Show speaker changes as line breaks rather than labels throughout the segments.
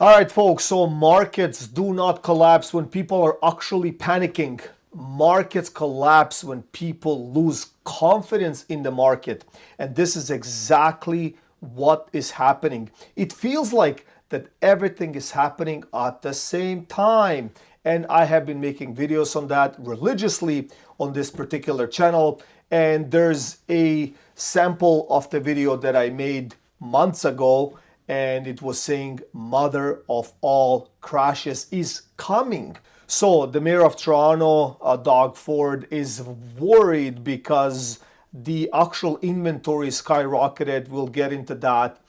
All right, folks, so markets do not collapse when people are actually panicking. Markets collapse when people lose confidence in the market. And this is exactly what is happening. It feels like that everything is happening at the same time. And I have been making videos on that religiously on this particular channel. And there's a sample of the video that I made months ago, and it was saying mother of all crashes is coming. So the mayor of Toronto, Doug Ford, is worried because the actual inventory skyrocketed. We'll get into that.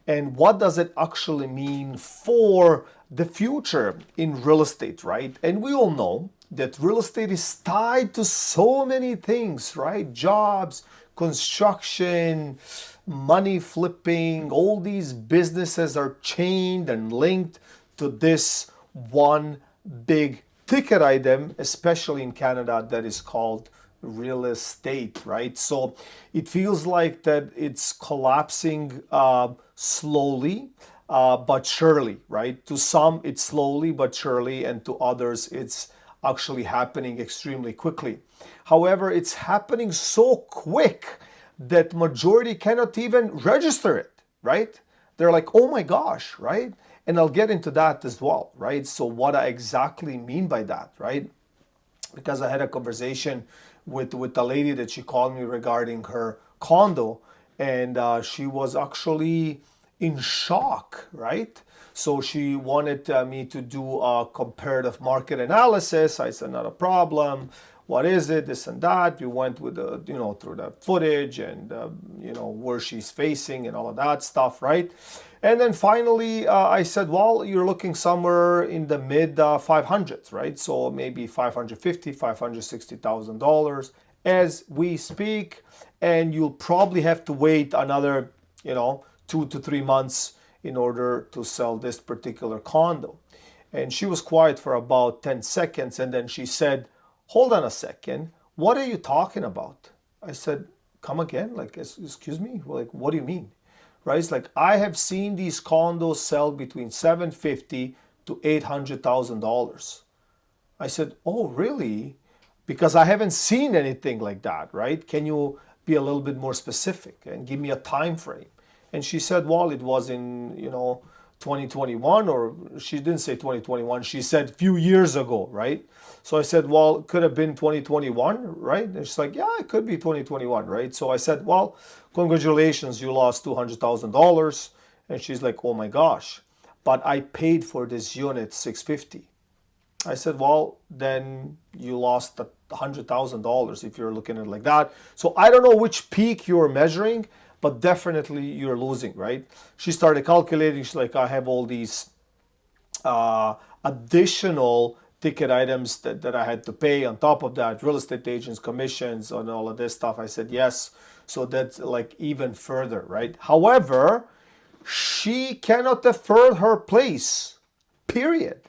And what does it actually mean for the future in real estate, right? And we all know that real estate is tied to so many things, right? Jobs, construction, money flipping, all these businesses are chained and linked to this one big ticket item, especially in Canada, that is called real estate, right? So it feels like that it's collapsing slowly but surely, right? To some it's slowly but surely, and to others it's actually happening extremely quickly. However, it's happening so quick that majority cannot even register it, right? They're like, oh my gosh, right? And I'll get into that as well, right? So what I exactly mean by that, right? Because I had a conversation with a lady that she called me regarding her condo, and she was actually in shock, right? So she wanted me to do a comparative market analysis. I said, not a problem. What is it? This and that. We went with the, through the footage and, where she's facing and all of that stuff, right? And then finally, I said, well, you're looking somewhere in the mid 500s, right? So maybe $550,000, $560,000 as we speak. And you'll probably have to wait another, 2 to 3 months in order to sell this particular condo. And she was quiet for about 10 seconds. And then she said, hold on a second. What are you talking about? I said, come again? Like, excuse me? Like, what do you mean? Right? It's like, I have seen these condos sell between $750,000 to $800,000. I said, oh, really? Because I haven't seen anything like that, right? Can you be a little bit more specific and give me a time frame? And she said, well, it was in, 2021, or she didn't say 2021. She said a few years ago, right? So I said, well, it could have been 2021, right? And she's like, yeah, it could be 2021, right? So I said, well, congratulations, you lost $200,000. And she's like, oh my gosh, but I paid for this unit $650. I said, well, then you lost $100,000 if you're looking at it like that. So I don't know which peak you're measuring, but definitely you're losing, right? She started calculating. She's like, I have all these additional ticket items that I had to pay on top of that, real estate agents, commissions, and all of this stuff. I said, yes. So that's like even further, right? However, she cannot afford her place, period.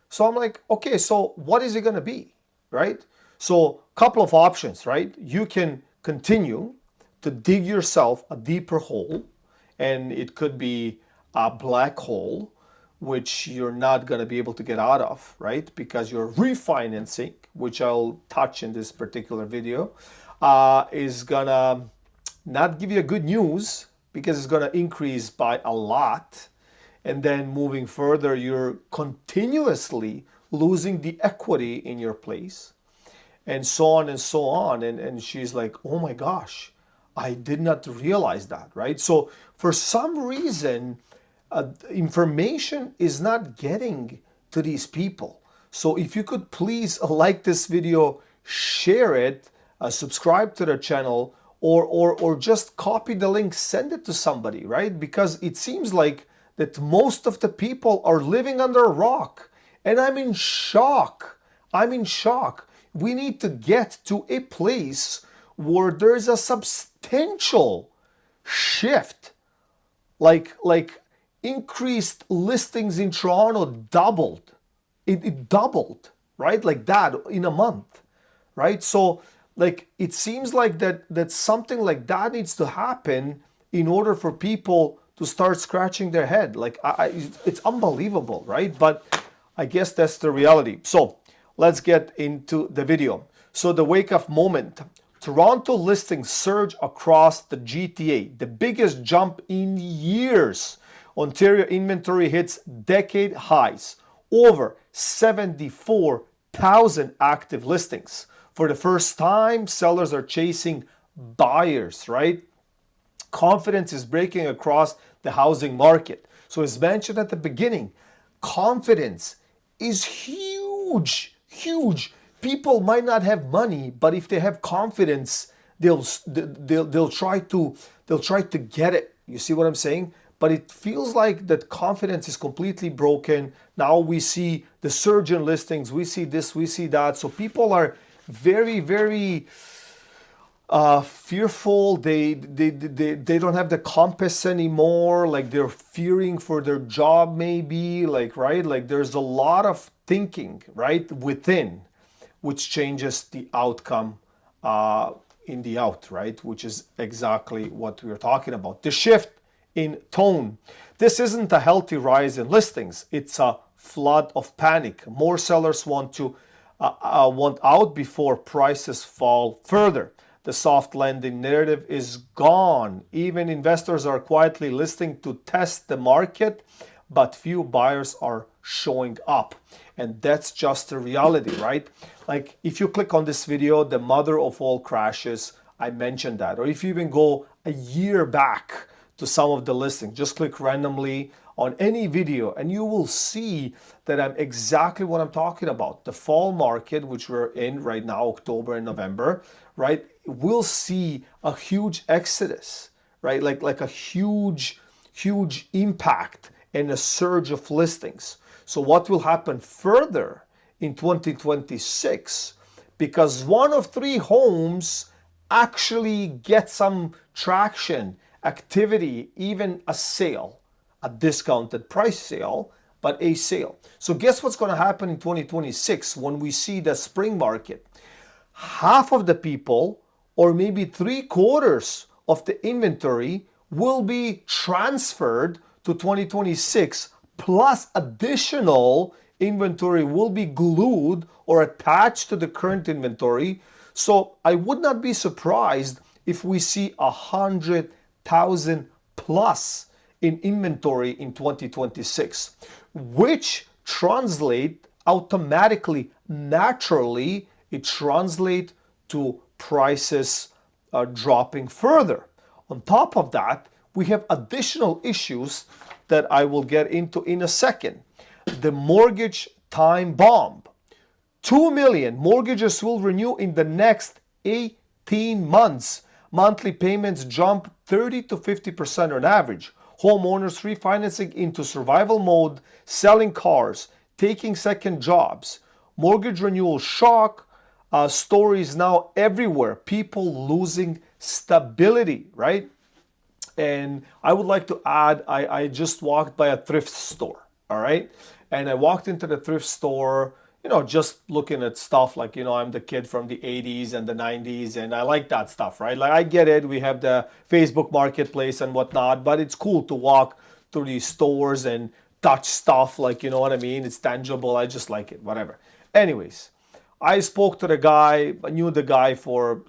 So I'm like, okay, so what is it going to be, right? So a couple of options, right? You can continue to dig yourself a deeper hole, and it could be a black hole, which you're not going to be able to get out of, right? Because your refinancing, which I'll touch in this particular video, is going to not give you good news because it's going to increase by a lot. And then moving further, you're continuously losing the equity in your place, and so on and so on. And she's like, oh my gosh, I did not realize that, right? So for some reason, information is not getting to these people. So if you could please like this video, share it, subscribe to the channel, or just copy the link, send it to somebody, right? Because it seems like that most of the people are living under a rock. And I'm in shock. I'm in shock. We need to get to a place where there's a substantial shift. Like increased listings in Toronto doubled. It doubled, right? Like that in a month, right? So like it seems like that something like that needs to happen in order for people to to start scratching their head. Like, it's unbelievable, right? But I guess that's the reality. So let's get into the video. So the wake up moment. Toronto listings surge across the GTA, the biggest jump in years. Ontario inventory hits decade highs, over 74,000 active listings. For the first time, sellers are chasing buyers, right? Confidence is breaking across the housing market. So as mentioned at the beginning, confidence is huge, huge. People might not have money, but if they have confidence, they'll try to get it. You see what I'm saying? But it feels like that confidence is completely broken. Now we see the surge in listings, we see this, we see that. So people are very, very fearful. They don't have the compass anymore. Like they're fearing for their job, maybe. Like, right? Like there's a lot of thinking, right, within, which changes the outcome in the out, right? Which is exactly what we're talking about. The shift in tone. This isn't a healthy rise in listings. It's a flood of panic. More sellers want out before prices fall further. The soft landing narrative is gone. Even investors are quietly listing to test the market, but few buyers are showing up. And that's just the reality, right? Like if you click on this video, the mother of all crashes, I mentioned that. Or if you even go a year back to some of the listings, just click randomly on any video and you will see that I'm exactly what I'm talking about. The fall market, which we're in right now, October and November, right? We'll see a huge exodus, right? Like a huge impact and a surge of listings. So what will happen further in 2026? Because one of three homes actually get some traction, activity, even a sale, a discounted price sale, but a sale. So guess what's going to happen in 2026 when we see the spring market? Half of the people, or maybe 3/4 of the inventory, will be transferred to 2026, plus additional inventory will be glued or attached to the current inventory. So I would not be surprised if we see 100,000 plus in inventory in 2026, which translate automatically, naturally, it translates to prices dropping further. On top of that, we have additional issues that I will get into in a second. The mortgage time bomb. 2 million mortgages will renew in the next 18 months. Monthly payments jump 30 to 50% on average. Homeowners refinancing into survival mode, selling cars, taking second jobs. Mortgage renewal shock. Stories now everywhere. People losing stability, right? And I would like to add, I just walked by a thrift store, all right? And I walked into the thrift store, just looking at stuff like, I'm the kid from the 80s and the 90s, and I like that stuff, right? Like, I get it. We have the Facebook marketplace and whatnot, but it's cool to walk through these stores and touch stuff, like, you know what I mean? It's tangible. I just like it, whatever. Anyways, I spoke to the guy. I knew the guy for,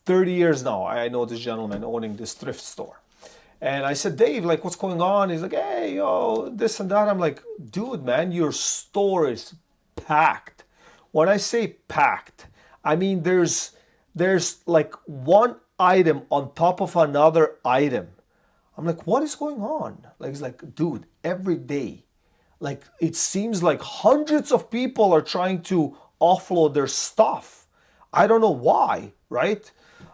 30 years now. I know this gentleman owning this thrift store. And I said, Dave, like, what's going on? He's like, hey, this and that. I'm like, dude, man, your store is packed. When I say packed, I mean there's like one item on top of another item. I'm like, what is going on? Like, it's like, dude, every day, like, it seems like hundreds of people are trying to offload their stuff. I don't know why, right?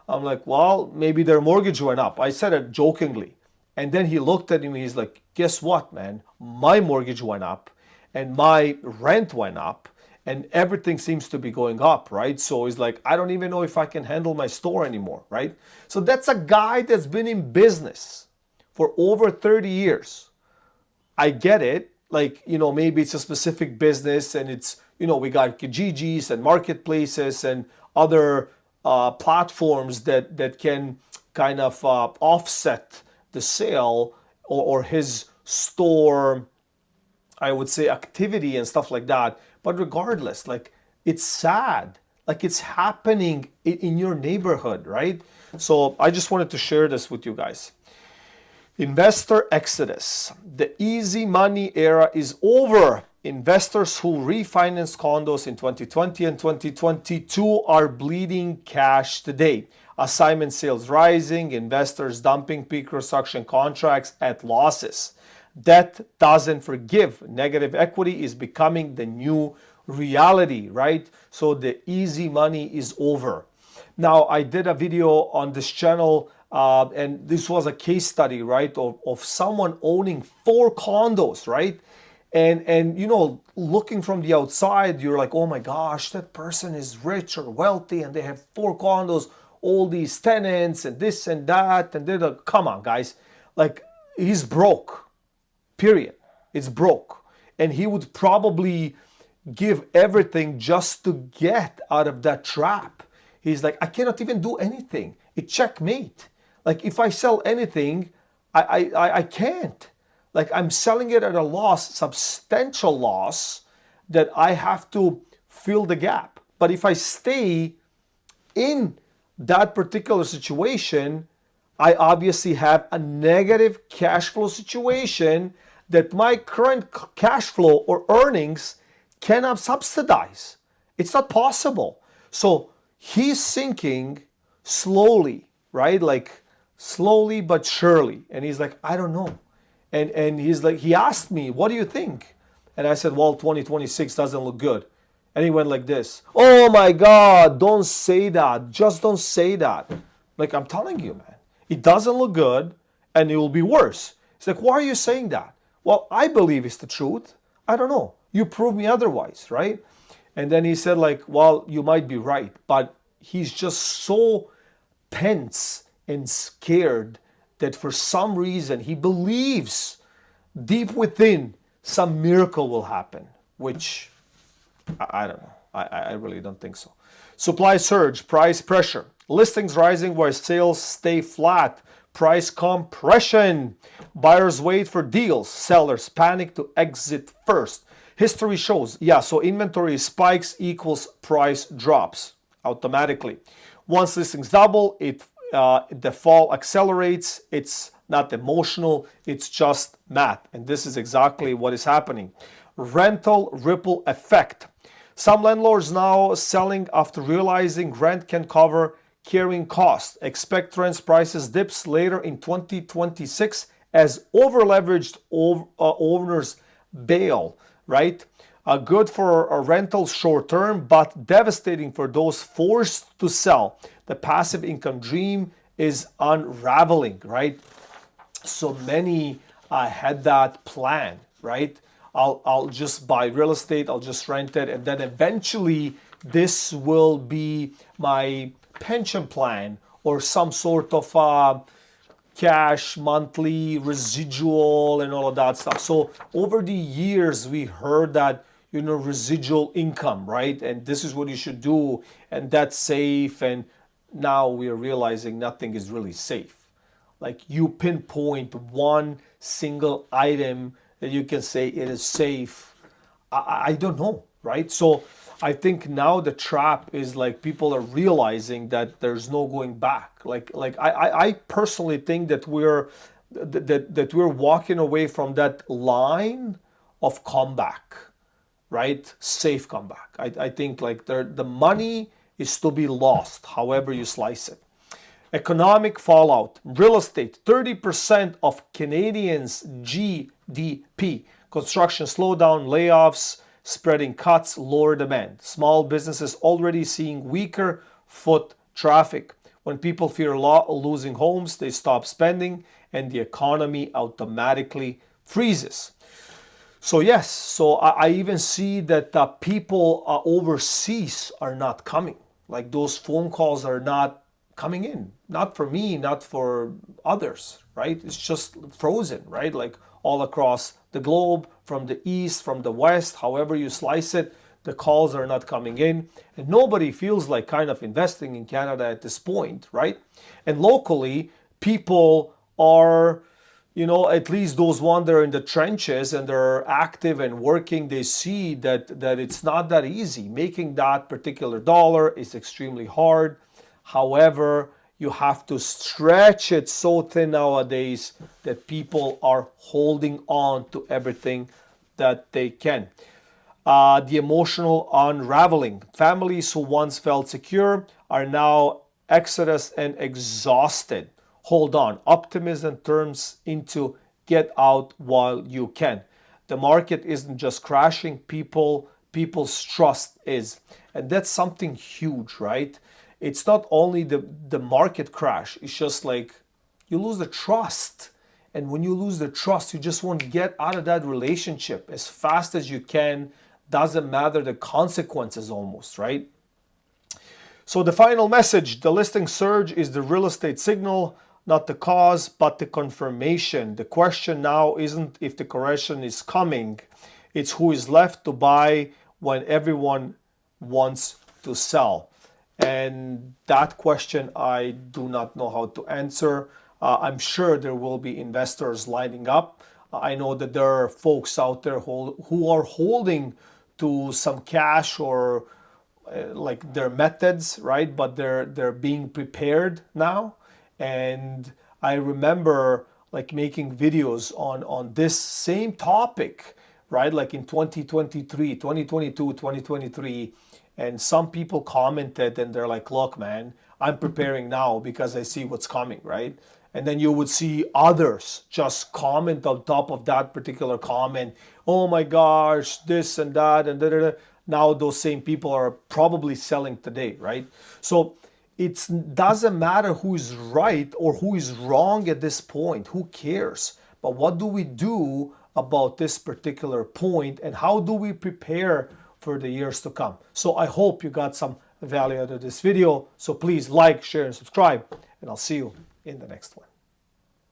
I'm like, well, maybe their mortgage went up. I said it jokingly. And then he looked at me, he's like, guess what, man? My mortgage went up and my rent went up and everything seems to be going up, right? So he's like, I don't even know if I can handle my store anymore, right? So that's a guy that's been in business for over 30 years. I get it. Like, maybe it's a specific business and it's, we got Kijijis and marketplaces and other platforms that can kind of offset the sale or his store, I would say, activity and stuff like that. But regardless, like, it's sad. Like, it's happening in your neighborhood, right? So I just wanted to share this with you guys. Investor exodus. The easy money era is over. Investors who refinanced condos in 2020 and 2022 are bleeding cash today. Assignment sales rising, investors dumping pre-construction contracts at losses. Debt doesn't forgive. Negative equity is becoming the new reality, right? So the easy money is over. Now, I did a video on this channel, and this was a case study, right, of someone owning 4 condos, right? And you know, looking from the outside, you're like, oh my gosh, that person is rich or wealthy and they have 4 condos, all these tenants and this and that. And they're like, come on, guys. Like, he's broke, period. It's broke. And he would probably give everything just to get out of that trap. He's like, I cannot even do anything. It's checkmate. Like, if I sell anything, I can't. Like, I'm selling it at a loss, substantial loss, that I have to fill the gap. But if I stay in that particular situation, I obviously have a negative cash flow situation that my current cash flow or earnings cannot subsidize. It's not possible. So he's sinking slowly, right? Like, slowly but surely. And he's like, I don't know. And he's like, he asked me, what do you think? And I said, well, 2026 doesn't look good. And he went like this, oh my God, don't say that. Just don't say that. Like, I'm telling you, man, it doesn't look good and it will be worse. He's like, why are you saying that? Well, I believe it's the truth. I don't know. You prove me otherwise, right? And then he said, like, well, you might be right. But he's just so tense and scared that for some reason he believes deep within some miracle will happen, which I don't know. I really don't think so. Supply surge, price pressure. Listings rising while sales stay flat. Price compression. Buyers wait for deals. Sellers panic to exit first. History shows, yeah, so inventory spikes equals price drops automatically. Once listings double, the fall accelerates. It's not emotional, it's just math. And this is exactly what is happening. Rental ripple effect. Some landlords now selling after realizing rent can cover carrying costs. Expect rent prices dips later in 2026 as over-leveraged owners bail, right? Good for a rental short term, but devastating for those forced to sell. The passive income dream is unraveling, right? So many had that plan, right? I'll just buy real estate, I'll just rent it, and then eventually this will be my pension plan or some sort of cash monthly residual and all of that stuff. So over the years we heard that, you know, residual income, right? And this is what you should do, and that's safe. And now we are realizing nothing is really safe. Like, you pinpoint one single item that you can say it is safe. I don't know, right? So I think now the trap is like people are realizing that there's no going back. Like I personally think that we're walking away from that line of comeback, right? Safe comeback. I think like the money is to be lost, however you slice it. Economic fallout. Real estate, 30% of Canadians' GDP. Construction slowdown, layoffs, spreading cuts, lower demand. Small businesses already seeing weaker foot traffic. When people fear losing homes, they stop spending and the economy automatically freezes. So yes, so I even see that people overseas are not coming. Like, those phone calls are not coming in. Not for me, not for others, right? It's just frozen, right? Like, all across the globe, from the east, from the west, however you slice it, the calls are not coming in. And nobody feels like kind of investing in Canada at this point, right? And locally, people are at least those ones that are in the trenches and they're active and working, they see that it's not that easy. Making that particular dollar is extremely hard. However, you have to stretch it so thin nowadays that people are holding on to everything that they can. The emotional unraveling. Families who once felt secure are now exodus and exhausted. Hold on. Optimism turns into get out while you can. The market isn't just crashing, people's trust is. And that's something huge, right? It's not only the market crash, it's just like you lose the trust. And when you lose the trust, you just want to get out of that relationship as fast as you can. Doesn't matter the consequences almost, right? So the final message, the listing surge is the real estate signal, not the cause, but the confirmation. The question now isn't if the correction is coming, it's who is left to buy when everyone wants to sell. And that question I do not know how to answer. I'm sure there will be investors lining up. I know that there are folks out there who are holding to some cash or like their methods, right? But they're being prepared now. And I remember like making videos on this same topic, right? Like in 2023, 2022, 2023. And some people commented and they're like, look, man, I'm preparing now because I see what's coming, right? And then you would see others just comment on top of that particular comment, oh my gosh, this and that, and da, da, da. Now those same people are probably selling today, right? So it doesn't matter who is right or who is wrong at this point. Who cares? But what do we do about this particular point and how do we prepare for the years to come? So I hope you got some value out of this video. So please like, share, and subscribe, and I'll see you in the next one.